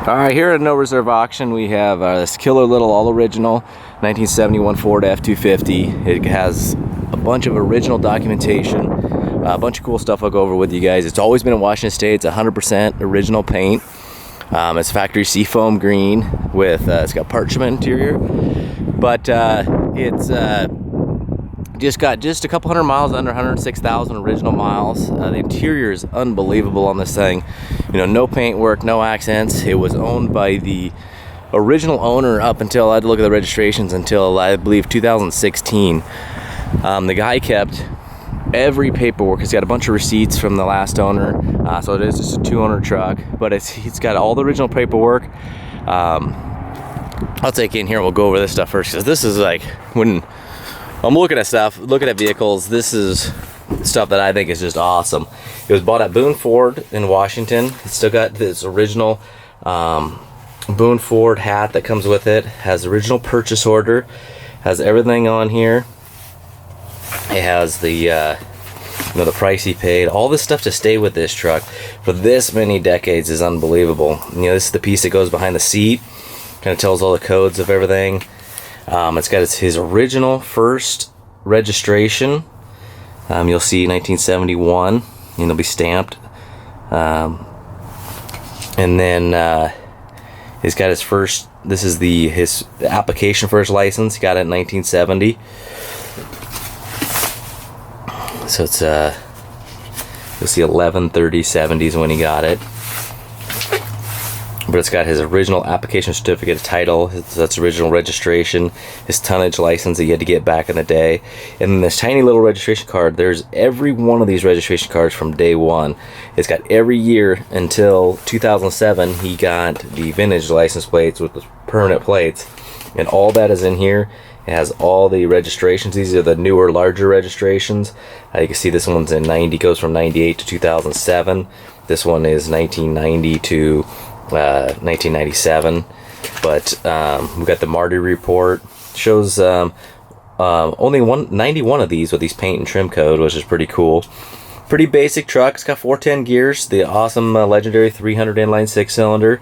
Alright, here at No Reserve Auction we have this killer little all-original 1971 Ford F250. It has a bunch of original documentation, a bunch of cool stuff I'll go over with you guys. It's always been in Washington State. It's 100% original paint. It's factory seafoam green with, it's got parchment interior, but it's just got just a couple hundred miles, under 106,000 original miles. The interior is unbelievable on this thing. You know, no paint work, no accents. It was owned by the original owner up until, I had to look at the registrations, until I believe 2016. The guy kept every paperwork. He's got a bunch of receipts from the last owner, so it is just a two-owner truck, but it's got all the original paperwork. I'll take you in here and we'll go over this stuff first, because this is like, when I'm looking at stuff, looking at vehicles, this is stuff that I think is just awesome. It was bought at Boone Ford in Washington. It's still got this original Boone Ford hat that comes with it. Has original purchase order. Has everything on here. It has the the price he paid. All this stuff to stay with this truck for this many decades is unbelievable. You know, this is the piece that goes behind the seat. Kind of tells all the codes of everything. It's got his original first registration. You'll see 1971, and it'll be stamped. And then he's got his first. This is his application for his license. He got it in 1970. So it's you'll see 11/30/70s when he got it. But it's got his original application certificate, title, that's original registration, his tonnage license that you had to get back in the day, and then this tiny little registration card. There's every one of these registration cards from day one. It's got every year until 2007. He got the vintage license plates with the permanent plates, and all that is in here. It has all the registrations. These are the newer, larger registrations. You can see this one's in 90, goes from 98 to 2007. This one is 1990 to 1997. But we've got the Marty report. Shows only 91 of these with these paint and trim code, which is pretty cool. Pretty basic truck. It's got 410 gears, the awesome legendary 300 inline 6-cylinder.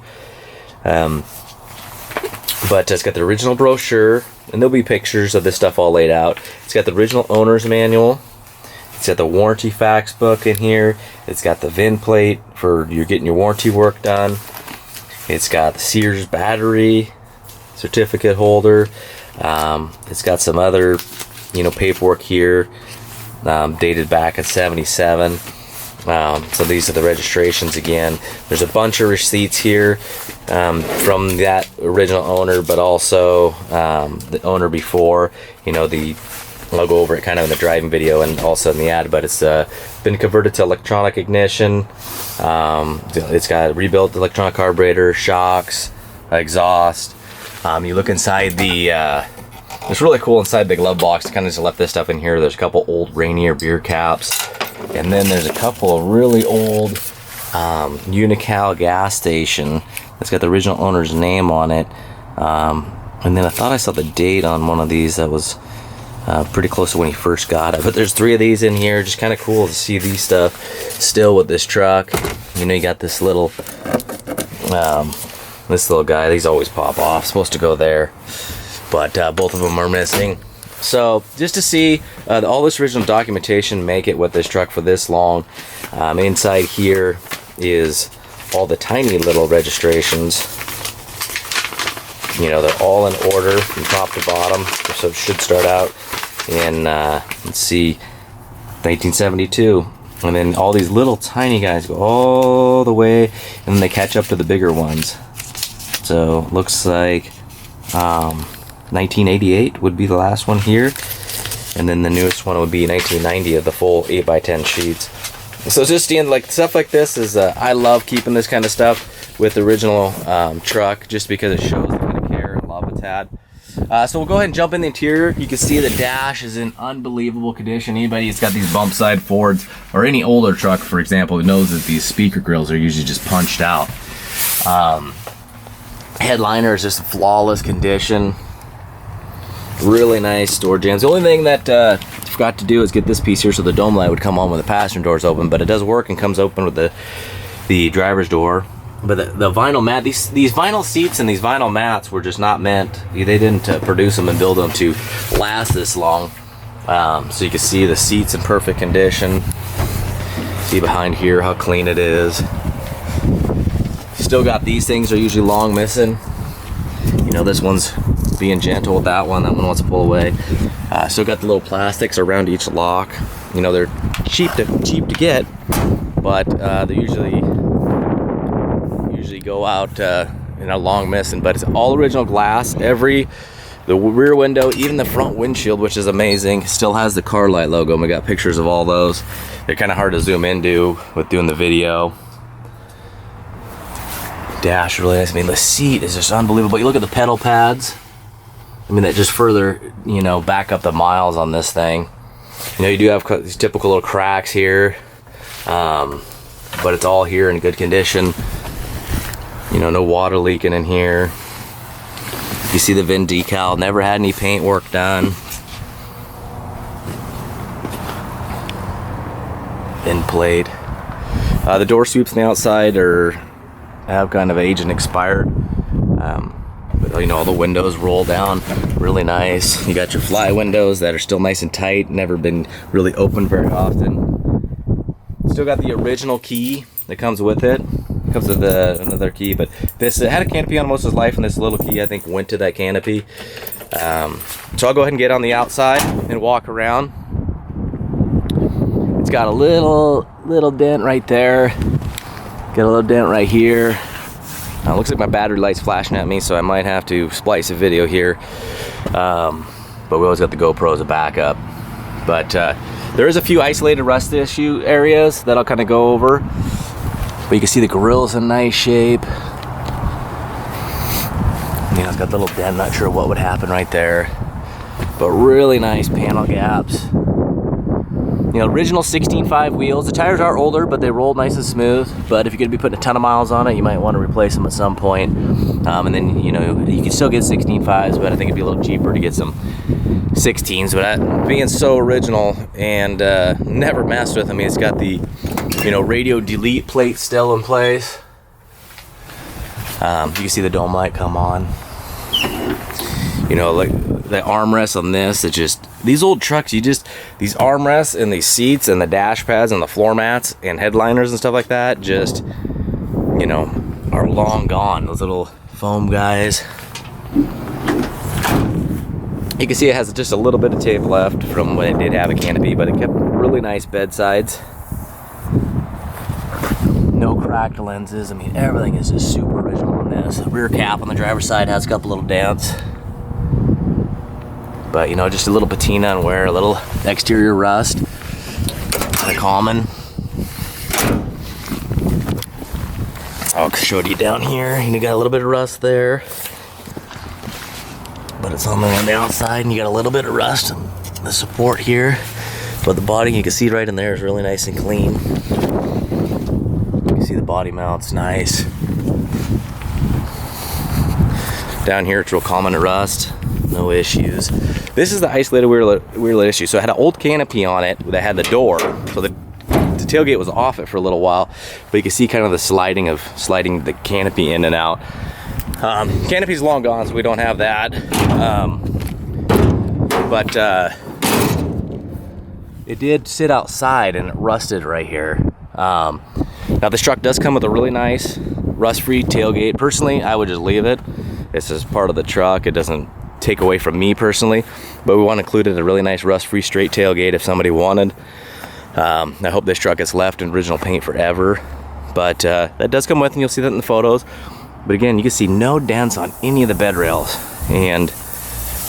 But it's got the original brochure, and there'll be pictures of this stuff all laid out. It's got the original owner's manual. It's got the warranty facts book in here. It's got the VIN plate for you're getting your warranty work done. It's got the Sears battery certificate holder. It's got some other, paperwork here, dated back in 77. So these are the registrations again. There's a bunch of receipts here from that original owner, but also the owner before. I'll go over it kind of in the driving video and also in the ad, but it's been converted to electronic ignition. It's got rebuilt electronic carburetor, shocks, exhaust. You look inside it's really cool inside the glove box. Kind of just left this stuff in here. There's a couple old Rainier beer caps, and then there's a couple of really old Unical gas station that's got the original owner's name on it. And then I thought I saw the date on one of these that was pretty close to when he first got it. But there's 3 of these in here. Just kind of cool to see these stuff still with this truck. You got this little guy. These always pop off. Supposed to go there, but both of them are missing. So just to see all this original documentation make it with this truck for this long. Inside here is all the tiny little registrations. They're all in order from top to bottom, so it should start out in let's see, 1972, and then all these little tiny guys go all the way, and then they catch up to the bigger ones. So looks like 1988 would be the last one here, and then the newest one would be 1990 of the full 8x10 sheets. So just like stuff like this is I love keeping this kind of stuff with the original truck, just because it shows the kind of care and love it's had. So we'll go ahead and jump in the interior. You can see the dash is in unbelievable condition. Anybody that's got these bump side Fords, or any older truck, for example, knows that these speaker grills are usually just punched out. Headliner is just in flawless condition. Really nice door jambs. The only thing that I forgot to do is get this piece here so the dome light would come on when the passenger door is open, but it does work and comes open with the driver's door. But the vinyl mat, these vinyl seats and these vinyl mats were just not meant, they didn't produce them and build them to last this long. So you can see the seats in perfect condition. See behind here how clean it is. Still got these things are usually long missing. You know, this one's being gentle with that one wants to pull away. Still got the little plastics around each lock. You know, they're cheap to get, but they usually go out in a long missing. But it's all original glass. The rear window, even the front windshield, which is amazing, still has the car light logo, and we got pictures of all those. They're kind of hard to zoom into with doing the video. Dash really nice. I mean, the seat is just unbelievable. You look at the pedal pads. I mean, that just further, you know, back up the miles on this thing. You know, you do have these typical little cracks here, but it's all here in good condition. You know, no water leaking in here. You see the VIN decal, never had any paint work done. VIN plate. The door sweeps on the outside have kind of aged and expired. But you know, all the windows roll down really nice. You got your fly windows that are still nice and tight, never been really opened very often. Still got the original key that comes with it. Comes with another key, but this, it had a canopy on most of its life, and this little key I think went to that canopy. So I'll go ahead and get on the outside and walk around. It's got a little dent right there. Got a little dent right here. Looks like my battery light's flashing at me, so I might have to splice a video here. But we always got the GoPro as a backup. But there is a few isolated rust issue areas that I'll kind of go over. But you can see the grill's in nice shape. You know, it's got a little dent, not sure what would happen right there. But really nice panel gaps. You know, original 16.5 wheels. The tires are older, but they roll nice and smooth. But if you're gonna be putting a ton of miles on it, you might want to replace them at some point. And then, you know, you can still get 16.5s, but I think it'd be a little cheaper to get some 16s. But being so original and never messed with, I mean, it's got the, you know, radio delete plate still in place. You can see the dome light come on. You know, like the armrest on this, it just, these old trucks, these armrests and these seats and the dash pads and the floor mats and headliners and stuff like that just, you know, are long gone. Those little foam guys. You can see it has just a little bit of tape left from when it did have a canopy, but it kept really nice bedsides. No cracked lenses. I mean, everything is just super original on this. Rear cap on the driver's side has a couple little dents. But, you know, just a little patina and wear, a little exterior rust. Kind of common. I'll show you down here. You got a little bit of rust there. But it's on the outside, and you got a little bit of rust on the support here. But the body, you can see right in there, is really nice and clean. You can see the body mount's nice. Down here, it's real common to rust. No issues. This is the isolated rear lit issue. So it had an old canopy on it that had the door. So the tailgate was off it for a little while. But you can see kind of the sliding the canopy in and out. Canopy's long gone, so we don't have that. But it did sit outside and it rusted right here. Now this truck does come with a really nice rust-free tailgate. Personally, I would just leave it. It's just part of the truck. It doesn't take away from me personally, but we want to include a really nice rust-free straight tailgate if somebody wanted. I hope this truck gets left in original paint forever, but that does come with, and you'll see that in the photos. But again, you can see no dents on any of the bed rails, and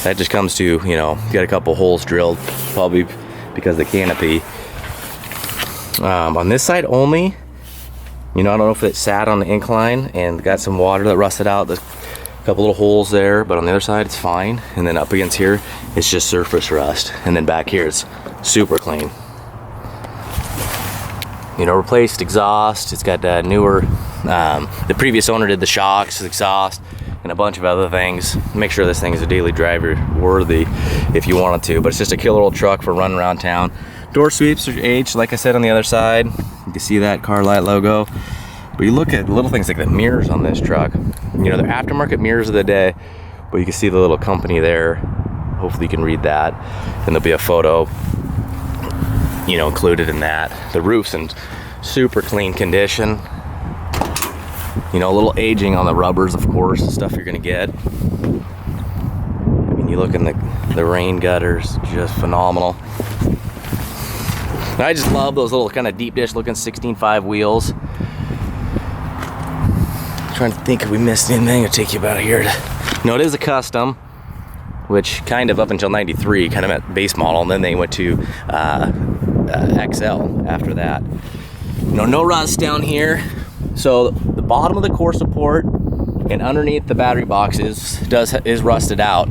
that just comes to, you know, you got a couple holes drilled, probably because of the canopy. On this side only, you know, I don't know if it sat on the incline and got some water that rusted out. There's a couple little holes there, but on the other side it's fine. And then up against here, it's just surface rust. And then back here, it's super clean. You know, replaced exhaust. It's got newer, the previous owner did the shocks, exhaust, and a bunch of other things. Make sure this thing is a daily driver worthy if you wanted to, but it's just a killer old truck for running around town. Door sweeps are aged, like I said, on the other side. You can see that car light logo. But you look at little things like the mirrors on this truck. You know, they're aftermarket mirrors of the day, but you can see the little company there. Hopefully you can read that, and there'll be a photo, you know, included in that. The roof's in super clean condition. You know, a little aging on the rubbers, of course, the stuff you're gonna get. I mean, you look in the rain gutters, just phenomenal. And I just love those little kind of deep dish looking 16.5 wheels. Trying to think if we missed anything. It'll take you about here to, no, it is a custom, which kind of up until 93 kind of meant base model, and then they went to XL after that. You know, no rust down here. So the bottom of the core support and underneath the battery boxes is rusted out.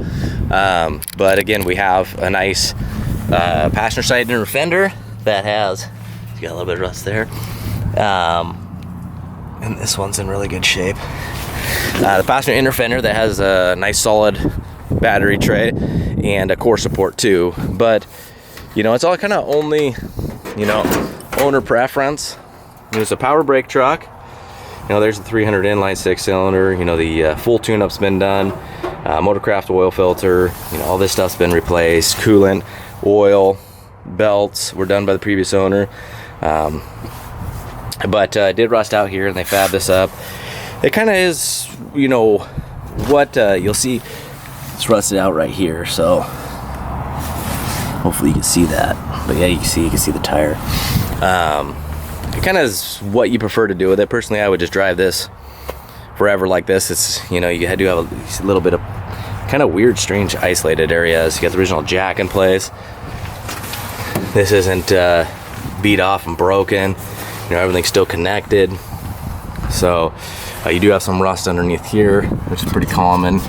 But again, we have a nice passenger side inner fender that has, you got a little bit of rust there. And this one's in really good shape. The passenger inner fender that has a nice solid battery tray and a core support too. But you know, it's all kind of only, you know, owner preference. It's a power brake truck. You know, there's the 300 inline 6-cylinder. You know, the full tune-up's been done. Motorcraft oil filter. You know, all this stuff's been replaced. Coolant, oil, belts were done by the previous owner. But it did rust out here, and they fabbed this up. It kind of is, you know, what you'll see. It's rusted out right here, so hopefully you can see that. But yeah, you can see the tire. It kind of is what you prefer to do with it. Personally, I would just drive this forever like this. It's, you know, you do have a little bit of kind of weird, strange, isolated areas. You got the original jack in place. This isn't beat off and broken. You know, everything's still connected. So you do have some rust underneath here, which is pretty common.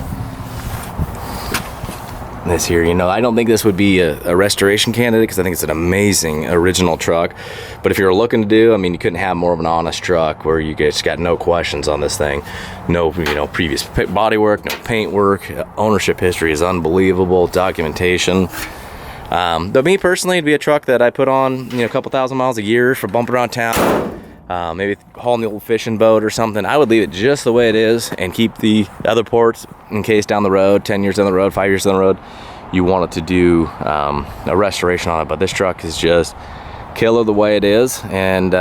This here, you know, I don't think this would be a restoration candidate because I think it's an amazing original truck. But if you're looking to do, I mean, you couldn't have more of an honest truck where you just got no questions on this thing. No, you know, previous body work, no paint work. Ownership history is unbelievable. Documentation. But me personally, it'd be a truck that I put on, you know, a couple thousand miles a year for bumping around town. Maybe hauling the old fishing boat or something. I would leave it just the way it is and keep the other ports in case down the road, 10 years down the road, 5 years down the road, you want it to do a restoration on it. But this truck is just killer the way it is, and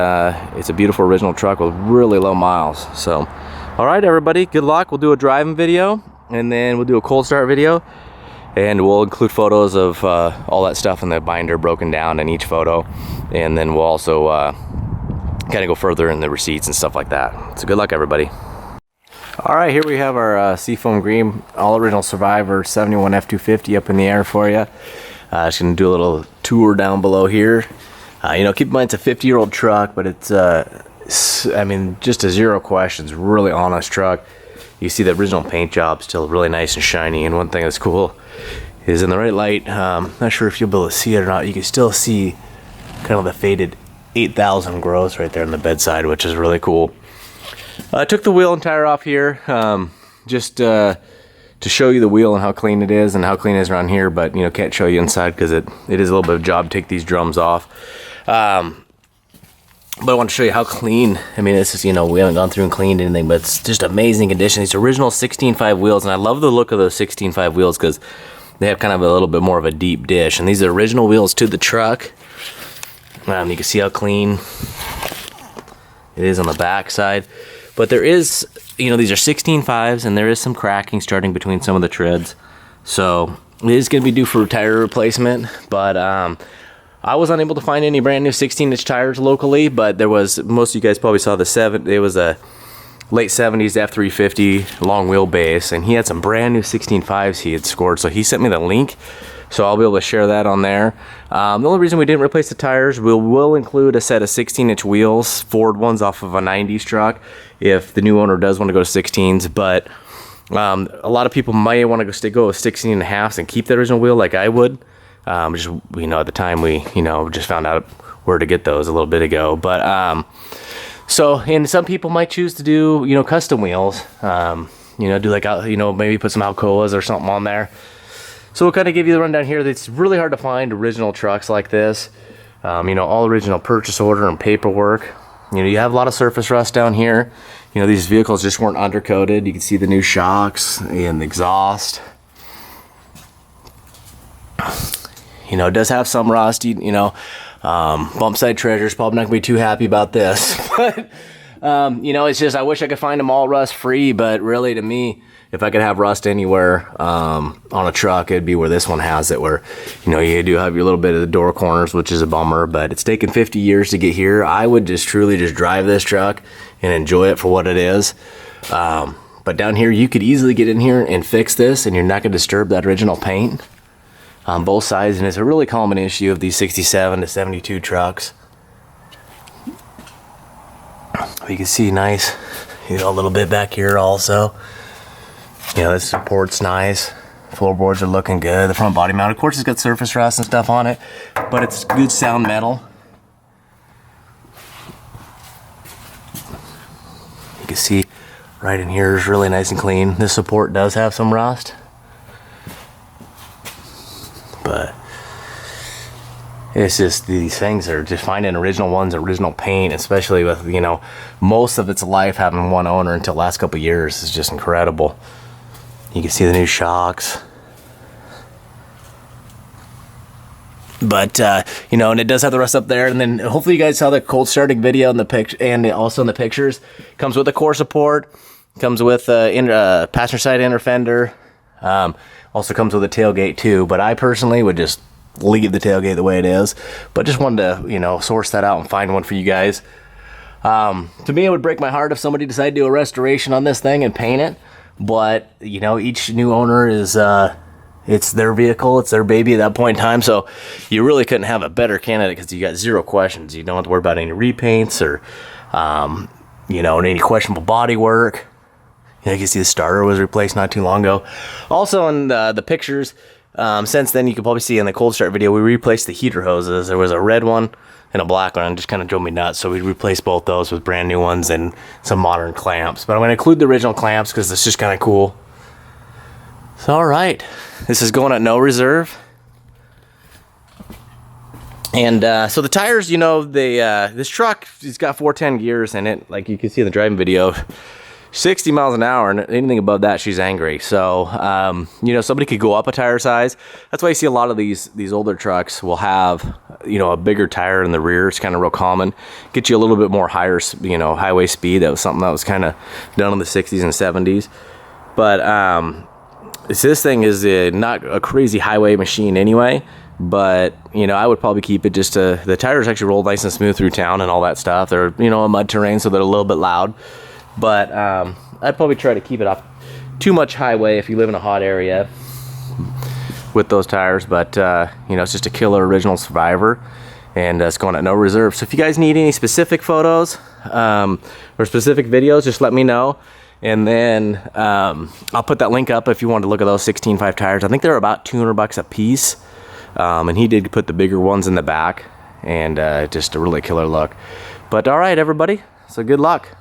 it's a beautiful original truck with really low miles. So, all right, everybody, good luck. We'll do a driving video, and then we'll do a cold start video, and we'll include photos of all that stuff in the binder broken down in each photo, and then we'll also kind of go further in the receipts and stuff like that. So good luck, everybody. All right, here we have our Seafoam Green all original Survivor 71 F250 up in the air for you. Just gonna do a little tour down below here. You know, keep in mind it's a 50-year-old truck, but it's I mean, just a zero questions, really honest truck. You see the original paint job still really nice and shiny. And one thing that's cool is in the right light, not sure if you'll be able to see it or not, you can still see kind of the faded 8,000 growths right there on the bedside, which is really cool. I took the wheel and tire off here just to show you the wheel and how clean it is and how clean it is around here, but you know, can't show you inside because it is a little bit of a job to take these drums off. But I want to show you how clean. I mean, this is, you know, we haven't gone through and cleaned anything, but it's just amazing condition. These original 16.5 wheels, and I love the look of those 16.5 wheels because they have kind of a little bit more of a deep dish, and these are original wheels to the truck. You can see how clean it is on the back side, but there is, you know, these are 16.5s, and there is some cracking starting between some of the treads, so it is going to be due for tire replacement. But I was unable to find any brand new 16-inch tires locally, but there was, most of you guys probably saw it was a late 70s F250 long wheelbase, and he had some brand new 16.5s he had scored, so he sent me the link. So I'll be able to share that on there. The only reason we didn't replace the tires, we'll include a set of 16-inch wheels, Ford ones off of a 90s truck, if the new owner does want to go to 16s. But a lot of people might want to go with 16.5s and keep the original wheel like I would. Just, you know, at the time we, you know, just found out where to get those a little bit ago. But and some people might choose to do, you know, custom wheels. You know, do like, you know, maybe put some Alcoas or something on there. So we'll kind of give you the rundown here. It's really hard to find original trucks like this. You know, all original purchase order and paperwork. You know, you have a lot of surface rust down here. You know, these vehicles just weren't undercoated. You can see the new shocks and the exhaust. You know, it does have some rust. You know, bump side treasure's probably not gonna be too happy about this. But you know, it's just, I wish I could find them all rust free, but really to me, if I could have rust anywhere on a truck, it'd be where this one has it, where, you know, you do have your little bit of the door corners, which is a bummer, but it's taken 50 years to get here. I would just truly just drive this truck and enjoy it for what it is. But down here, you could easily get in here and fix this, and you're not gonna disturb that original paint on both sides, and it's a really common issue of these 67 to 72 trucks. You can see nice, you know, a little bit back here also. You know, this support's nice. Floorboards are looking good. The front body mount, of course, it's got surface rust and stuff on it, but it's good sound metal. You can see right in here is really nice and clean. This support does have some rust, but it's just, these things are just finding original ones, original paint, especially with, you know, most of its life having one owner until the last couple of years is just incredible. You can see the new shocks. But, you know, and it does have the rest up there. And then hopefully you guys saw the cold starting video in the picture, and also in the pictures. Comes with a core support. Comes with passenger side inner fender. Also comes with a tailgate too. But I personally would just leave the tailgate the way it is. But just wanted to, you know, source that out and find one for you guys. To me, it would break my heart if somebody decided to do a restoration on this thing and paint it. But, you know, each new owner is, it's their vehicle, it's their baby at that point in time. So you really couldn't have a better candidate because you got zero questions. You don't have to worry about any repaints or, you know, any questionable body work. You know, you can see the starter was replaced not too long ago. Also in the pictures, since then, you can probably see in the cold start video, we replaced the heater hoses. There was a red one and a black one, just kind of drove me nuts. So we replaced both those with brand new ones and some modern clamps. But I'm going to include the original clamps because it's just kind of cool. So, all right, this is going at no reserve. And so the tires, you know, this truck, it's got 410 gears in it, like you can see in the driving video. 60 miles an hour, and anything above that, she's angry. So, you know, somebody could go up a tire size. That's why you see a lot of these older trucks will have, you know, a bigger tire in the rear. It's kind of real common. Get you a little bit more higher, you know, highway speed. That was something that was kind of done in the 60s and 70s. But this thing is not a crazy highway machine anyway. But, you know, I would probably keep it just to, the tires actually roll nice and smooth through town and all that stuff. They're, you know, a mud terrain, so they're a little bit loud. But I'd probably try to keep it off too much highway if you live in a hot area with those tires. But, you know, it's just a killer original Survivor, and it's going at no reserve. So if you guys need any specific photos or specific videos, just let me know. And then I'll put that link up if you want to look at those 16.5 tires. I think they're about $200 a piece. And he did put the bigger ones in the back, and just a really killer look. But all right, everybody, so good luck.